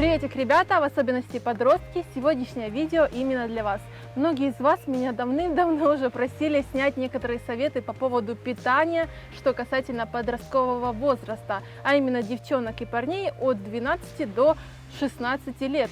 Приветик, ребята, в особенности подростки. Сегодняшнее видео именно для вас. Многие из вас меня давным-давно уже просили снять некоторые советы по поводу питания, что касательно подросткового возраста, а именно девчонок и парней от 12 до 16 лет.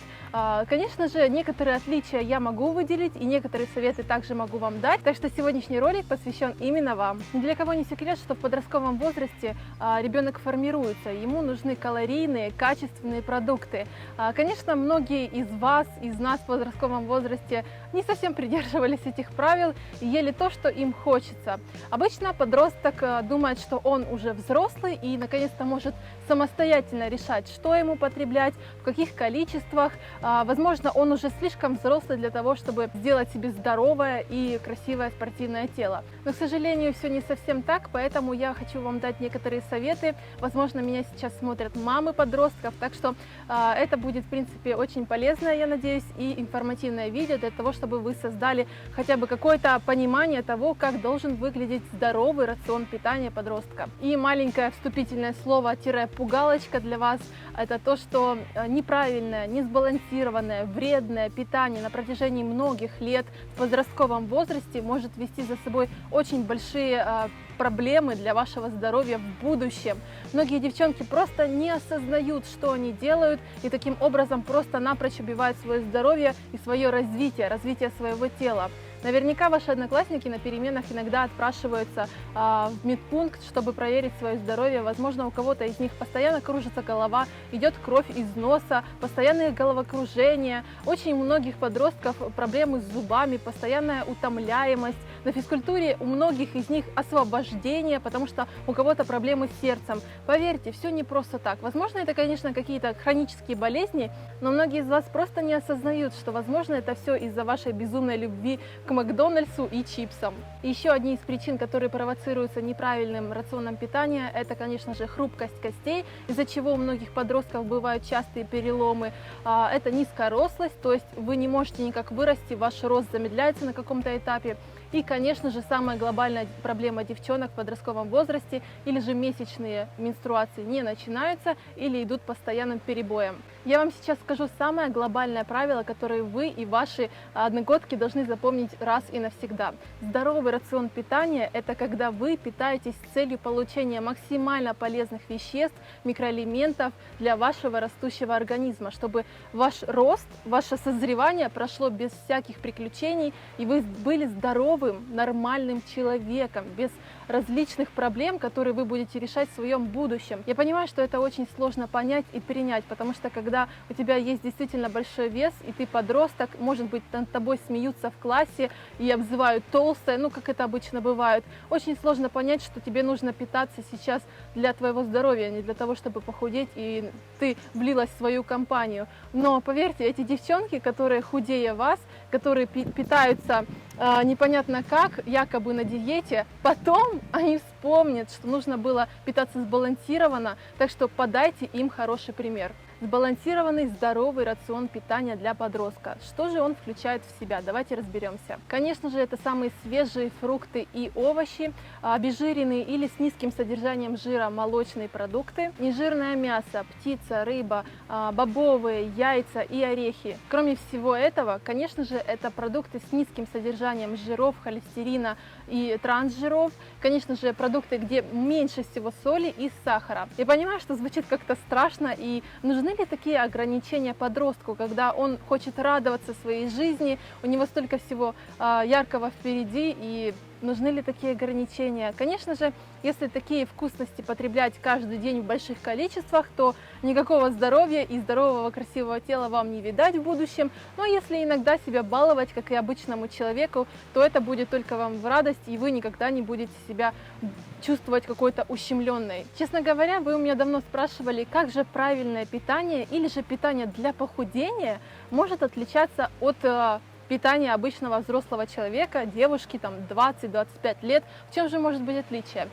Конечно же, некоторые отличия я могу выделить, и некоторые советы также могу вам дать, так что сегодняшний ролик посвящен именно вам. Ни для кого не секрет, что в подростковом возрасте ребенок формируется, ему нужны калорийные, качественные продукты. Конечно, многие из вас, из нас в подростковом возрасте не совсем придерживались этих правил и ели то, что им хочется. Обычно подросток думает, что он уже взрослый и наконец-то может самостоятельно решать, что ему потреблять, в каких количествах. Возможно, он уже слишком взрослый для того, чтобы сделать себе здоровое и красивое спортивное тело. Но, к сожалению, все не совсем так, поэтому я хочу вам дать некоторые советы. Возможно, меня сейчас смотрят мамы подростков, так что это будет, в принципе, очень полезное, я надеюсь, и информативное видео для того, чтобы вы создали хотя бы какое-то понимание того, как должен выглядеть здоровый рацион питания подростка. И маленькое вступительное слово-пугалочка для вас – это то, что неправильное, несбалансированное, вредное питание на протяжении многих лет в подростковом возрасте может вести за собой очень большие проблемы для вашего здоровья в будущем. Многие девчонки просто не осознают, что они делают, и таким образом просто напрочь убивают свое здоровье и свое развитие своего тела. Наверняка ваши одноклассники на переменах иногда отпрашиваются в медпункт, чтобы проверить свое здоровье. Возможно, у кого-то из них постоянно кружится голова, идет кровь из носа, постоянное головокружение. Очень у многих подростков проблемы с зубами, постоянная утомляемость. На физкультуре у многих из них освобождение, потому что у кого-то проблемы с сердцем. Поверьте, все не просто так. Возможно, это, конечно, какие-то хронические болезни, но многие из вас просто не осознают, что, возможно, это все из-за вашей безумной любви к Макдональдсу и чипсам. И еще одни из причин, которые провоцируются неправильным рационом питания, это, конечно же, хрупкость костей, из-за чего у многих подростков бывают частые переломы. Это низкорослость, то есть вы не можете никак вырасти, ваш рост замедляется на каком-то этапе. И, конечно же, самая глобальная проблема девчонок в подростковом возрасте или же месячные менструации не начинаются или идут постоянным перебоем. Я вам сейчас скажу самое глобальное правило, которое вы и ваши одногодки должны запомнить раз и навсегда. Здоровый рацион питания – это когда вы питаетесь с целью получения максимально полезных веществ, микроэлементов для вашего растущего организма, чтобы ваш рост, ваше созревание прошло без всяких приключений, и вы были здоровым, нормальным человеком, без различных проблем, которые вы будете решать в своем будущем. Я понимаю, что это очень сложно понять и принять, потому что когда у тебя есть действительно большой вес, и ты подросток, может быть, над тобой смеются в классе и обзывают толстая, ну, как это обычно бывает, очень сложно понять, что тебе нужно питаться сейчас для твоего здоровья, не для того, чтобы похудеть, и ты влилась в свою компанию. Но поверьте, эти девчонки, которые худее вас, которые питаются непонятно как, якобы на диете, потом они вспомнят, что нужно было питаться сбалансированно, так что подайте им хороший пример. Сбалансированный здоровый рацион питания для подростка. Что же он включает в себя? Давайте разберемся. Конечно же, это самые свежие фрукты и овощи, обезжиренные или с низким содержанием жира молочные продукты, нежирное мясо, птица, рыба, бобовые, яйца и орехи. Кроме всего этого, конечно же, это продукты с низким содержанием жиров, холестерина и трансжиров. Конечно же, продукты, где меньше всего соли и сахара. Я понимаю, что звучит как-то страшно, и нужны ли такие ограничения подростку, когда он хочет радоваться своей жизни, у него столько всего яркого впереди, и нужны ли такие ограничения? Конечно же, если такие вкусности потреблять каждый день в больших количествах, то никакого здоровья и здорового красивого тела вам не видать в будущем. Но если иногда себя баловать, как и обычному человеку, то это будет только вам в радость, и вы никогда не будете себя чувствовать какой-то ущемленной. Честно говоря, вы у меня давно спрашивали, как же правильное питание или же питание для похудения может отличаться от питания обычного взрослого человека, девушки, там 20-25 лет. В чем же может быть отличие?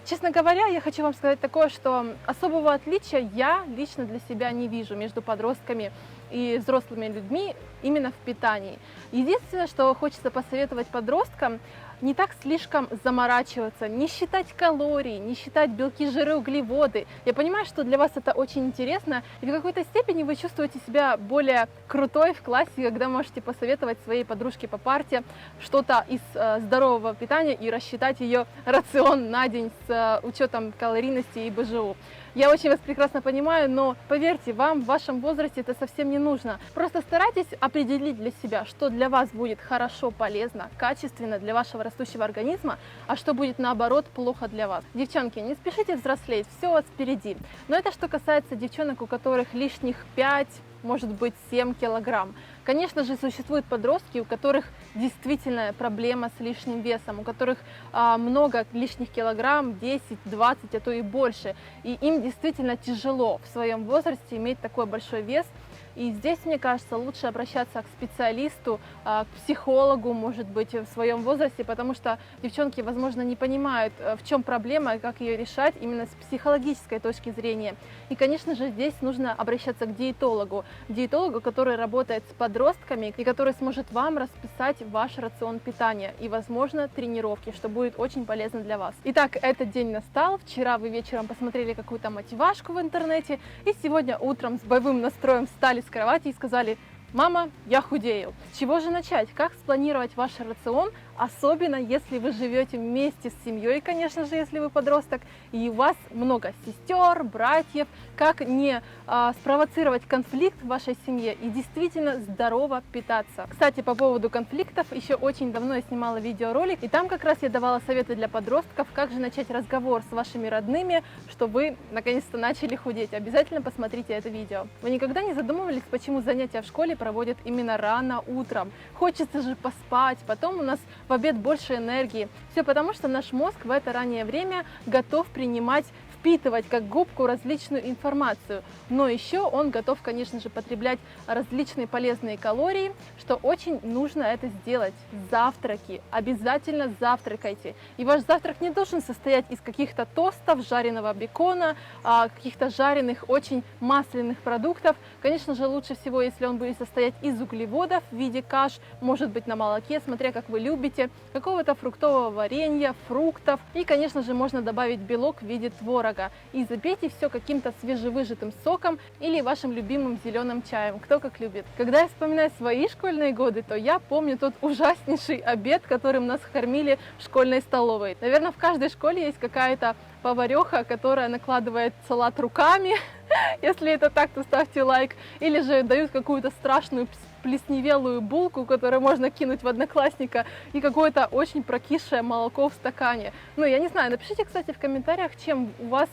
Честно говоря, я хочу вам сказать такое, что особого отличия я лично для себя не вижу между подростками и взрослыми людьми именно в питании. Единственное, что хочется посоветовать подросткам, не так слишком заморачиваться, не считать калории, не считать белки, жиры, углеводы. Я понимаю, что для вас это очень интересно, и в какой-то степени вы чувствуете себя более крутой в классе, когда можете посоветовать своей подружке по парте что-то из здорового питания и рассчитать ее рацион на день с учетом калорийности и БЖУ. Я очень вас прекрасно понимаю, но поверьте, вам в вашем возрасте это совсем не нужно. Просто старайтесь определить для себя, что для вас будет хорошо, полезно, качественно для вашего растущего организма, а что будет наоборот плохо для вас. Девчонки, не спешите взрослеть, все у вас впереди. Но это что касается девчонок, у которых лишних 5, может быть 7 килограмм. Конечно же, существуют подростки, у которых действительно проблема с лишним весом, у которых много лишних килограмм, 10, 20, а то и больше. И им действительно тяжело в своем возрасте иметь такой большой вес. И здесь, мне кажется, лучше обращаться к специалисту, к психологу, может быть, в своем возрасте, потому что девчонки, возможно, не понимают, в чем проблема и как ее решать именно с психологической точки зрения. И, конечно же, здесь нужно обращаться к диетологу, который работает с подростками и который сможет вам расписать ваш рацион питания и, возможно, тренировки, что будет очень полезно для вас. Итак, этот день настал. Вчера вы вечером посмотрели какую-то мотивашку в интернете, и сегодня утром с боевым настроем встали с кровати и сказали: «Мама, я худею». С чего же начать? Как спланировать ваш рацион, особенно если вы живете вместе с семьей, конечно же, если вы подросток, и у вас много сестер, братьев, как не спровоцировать конфликт в вашей семье и действительно здорово питаться. Кстати, по поводу конфликтов, еще очень давно я снимала видеоролик, и там как раз я давала советы для подростков, как же начать разговор с вашими родными, чтобы вы наконец-то начали худеть. Обязательно посмотрите это видео. Вы никогда не задумывались, почему занятия в школе проводят именно рано утром? Хочется же поспать, потом у нас в обед больше энергии. Все потому, что наш мозг в это раннее время готов впитывать как губку различную информацию, но еще он готов, конечно же, потреблять различные полезные калории, что очень нужно это сделать. Завтраки, обязательно завтракайте. И ваш завтрак не должен состоять из каких-то тостов, жареного бекона, каких-то жареных, очень масляных продуктов. Конечно же, лучше всего, если он будет состоять из углеводов в виде каш, может быть на молоке, смотря как вы любите, какого-то фруктового варенья, фруктов. И, конечно же, можно добавить белок в виде творога. И запейте все каким-то свежевыжатым соком или вашим любимым зеленым чаем, кто как любит. Когда я вспоминаю свои школьные годы, то я помню тот ужаснейший обед, которым нас кормили в школьной столовой. Наверное, в каждой школе есть какая-то повареха, которая накладывает салат руками. Если это так, то ставьте лайк. Или же дают какую-то страшную плесневелую булку, которую можно кинуть в одноклассника, и какое-то очень прокисшее молоко в стакане. Ну, я не знаю, напишите, кстати, в комментариях, чем у вас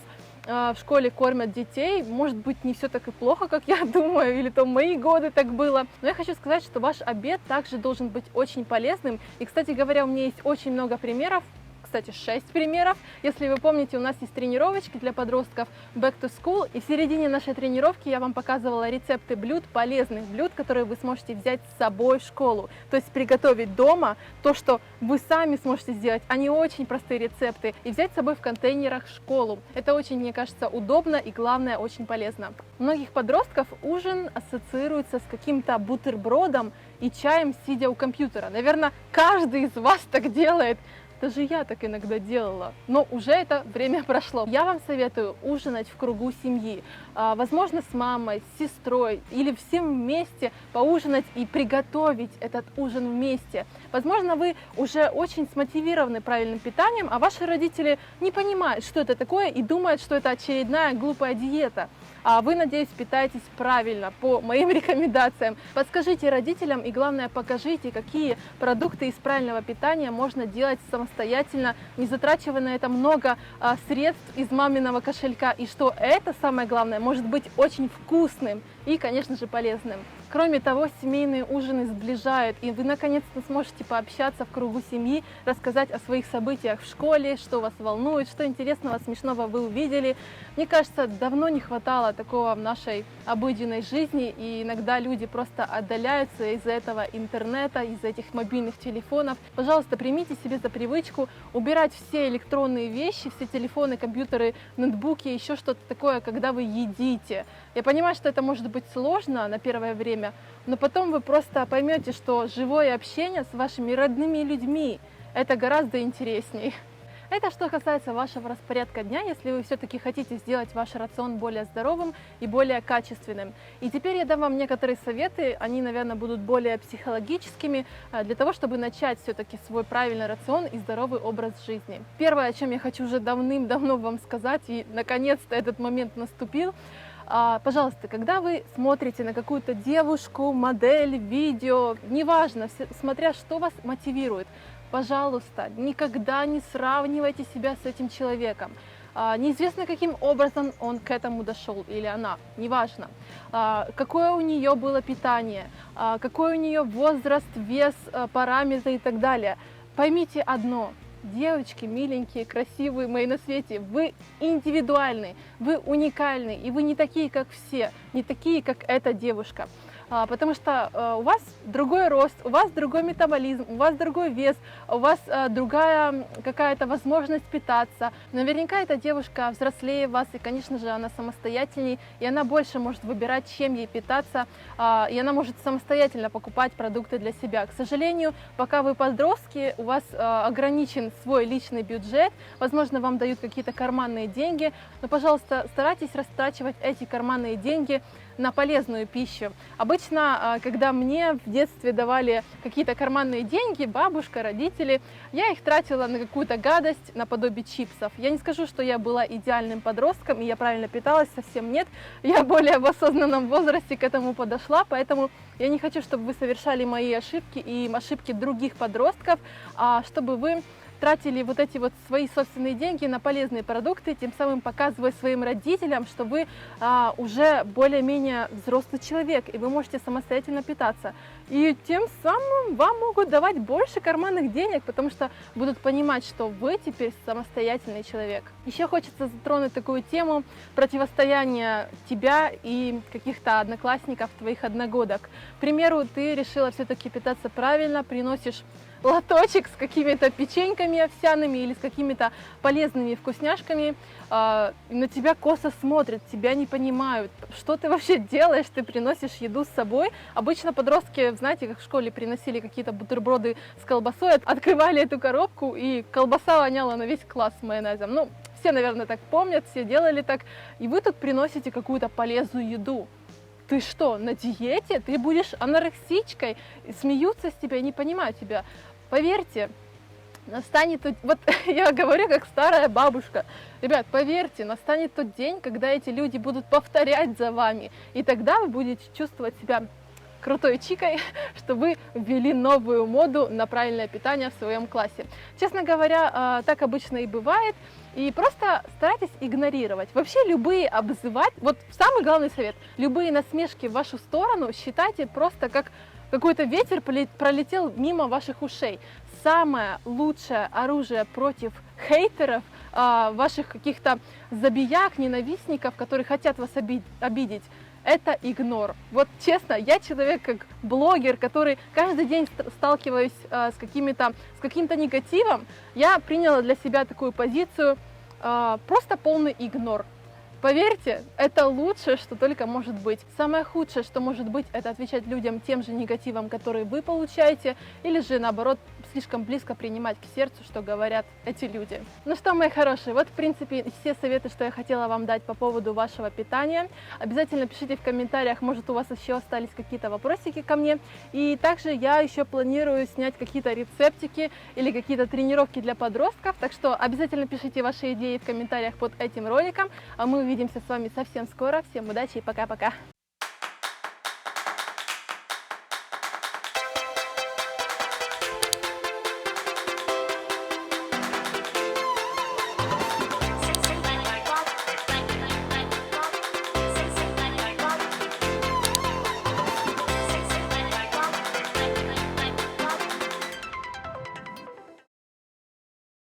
в школе кормят детей. Может быть, не все так и плохо, как я думаю, или то в мои годы так было. Но я хочу сказать, что ваш обед также должен быть очень полезным. И, кстати говоря, у меня есть очень много примеров. Кстати, 6 примеров. Если вы помните, у нас есть тренировочки для подростков Back to School, и в середине нашей тренировки я вам показывала рецепты блюд, полезных блюд, которые вы сможете взять с собой в школу. То есть приготовить дома то, что вы сами сможете сделать. Они очень простые рецепты. И взять с собой в контейнерах в школу. Это очень, мне кажется, удобно и, главное, очень полезно. У многих подростков ужин ассоциируется с каким-то бутербродом и чаем, сидя у компьютера. Наверное, каждый из вас так делает. Даже я так иногда делала, но уже это время прошло. Я вам советую ужинать в кругу семьи, возможно, с мамой, с сестрой или всем вместе поужинать и приготовить этот ужин вместе. Возможно, вы уже очень смотивированы правильным питанием, а ваши родители не понимают, что это такое, и думают, что это очередная глупая диета. А вы, надеюсь, питаетесь правильно, по моим рекомендациям. Подскажите родителям и, главное, покажите, какие продукты из правильного питания можно делать самостоятельно, не затрачивая на это много средств из маминого кошелька. И что это, самое главное, может быть очень вкусным и, конечно же, полезным. Кроме того, семейные ужины сближают, и вы наконец-то сможете пообщаться в кругу семьи, рассказать о своих событиях в школе, что вас волнует, что интересного, смешного вы увидели. Мне кажется, давно не хватало такого в нашей обыденной жизни, и иногда люди просто отдаляются из-за этого интернета, из-за этих мобильных телефонов. Пожалуйста, примите себе за привычку убирать все электронные вещи, все телефоны, компьютеры, ноутбуки, еще что-то такое, когда вы едите. Я понимаю, что это может быть сложно на первое время, но потом вы просто поймете, что живое общение с вашими родными людьми это гораздо интересней. Это что касается вашего распорядка дня, если вы все-таки хотите сделать ваш рацион более здоровым и более качественным. И теперь я дам вам некоторые советы, они, наверное, будут более психологическими, для того, чтобы начать все-таки свой правильный рацион и здоровый образ жизни. Первое, о чем я хочу уже давным-давно вам сказать, и наконец-то этот момент наступил. Пожалуйста, когда вы смотрите на какую-то девушку, модель, видео, неважно, смотря что вас мотивирует, пожалуйста, никогда не сравнивайте себя с этим человеком. Неизвестно, каким образом он к этому дошел, или она, неважно. Какое у нее было питание, какой у нее возраст, вес, параметры и так далее. Поймите одно. Девочки, миленькие, красивые мои на свете, вы индивидуальны, вы уникальны, и вы не такие, как все, не такие, как эта девушка. Потому что у вас другой рост, у вас другой метаболизм, у вас другой вес, у вас другая какая-то возможность питаться. Наверняка эта девушка взрослее вас, и, конечно же, она самостоятельней, и она больше может выбирать, чем ей питаться, и она может самостоятельно покупать продукты для себя. К сожалению, пока вы подростки, у вас ограничен свой личный бюджет, возможно, вам дают какие-то карманные деньги, но, пожалуйста, старайтесь растрачивать эти карманные деньги на полезную пищу. Обычно, когда мне в детстве давали какие-то карманные деньги, бабушка, родители, я их тратила на какую-то гадость, наподобие чипсов. Я не скажу, что я была идеальным подростком, и я правильно питалась, совсем нет. Я более в осознанном возрасте к этому подошла, поэтому я не хочу, чтобы вы совершали мои ошибки и ошибки других подростков, а чтобы вы тратили вот эти вот свои собственные деньги на полезные продукты, тем самым показывая своим родителям, что вы уже более-менее взрослый человек, и вы можете самостоятельно питаться. И тем самым вам могут давать больше карманных денег, потому что будут понимать, что вы теперь самостоятельный человек. Еще хочется затронуть такую тему противостояния тебя и каких-то одноклассников, твоих одногодок. К примеру, ты решила все-таки питаться правильно, приносишь лоточек с какими-то печеньками овсяными или с какими-то полезными вкусняшками, на тебя косо смотрят, тебя не понимают, что ты вообще делаешь, ты приносишь еду с собой. Обычно подростки, знаете, как в школе приносили какие-то бутерброды с колбасой, открывали эту коробку, и колбаса воняла на весь класс майонезом. Ну, все, наверное, так помнят, все делали так, и вы тут приносите какую-то полезную еду. Ты что, на диете? Ты будешь анорексичкой? Смеются с тебя, не понимают тебя. Поверьте, настанет тот... Вот я говорю как старая бабушка. Ребят, поверьте, настанет тот день, когда эти люди будут повторять за вами. И тогда вы будете чувствовать себя крутой чикой, что вы ввели новую моду на правильное питание в своем классе. Честно говоря, так обычно и бывает. И просто старайтесь игнорировать. Вообще любые обзывать, вот самый главный совет, любые насмешки в вашу сторону считайте просто как какой-то ветер пролетел мимо ваших ушей. Самое лучшее оружие против хейтеров, ваших каких-то забияк, ненавистников, которые хотят вас обидеть, это игнор. Вот честно, я человек как блогер, который каждый день сталкиваюсь с каким-то негативом, я приняла для себя такую позицию, просто полный игнор. Поверьте, это лучшее, что только может быть. Самое худшее, что может быть, это отвечать людям тем же негативом, который вы получаете, или же наоборот, слишком близко принимать к сердцу, что говорят эти люди. Ну что, мои хорошие, вот в принципе все советы, что я хотела вам дать по поводу вашего питания. Обязательно пишите в комментариях, может у вас еще остались какие-то вопросики ко мне. И также я еще планирую снять какие-то рецептики или какие-то тренировки для подростков, так что обязательно пишите ваши идеи в комментариях под этим роликом, а мы увидимся с вами совсем скоро. Всем удачи и пока-пока!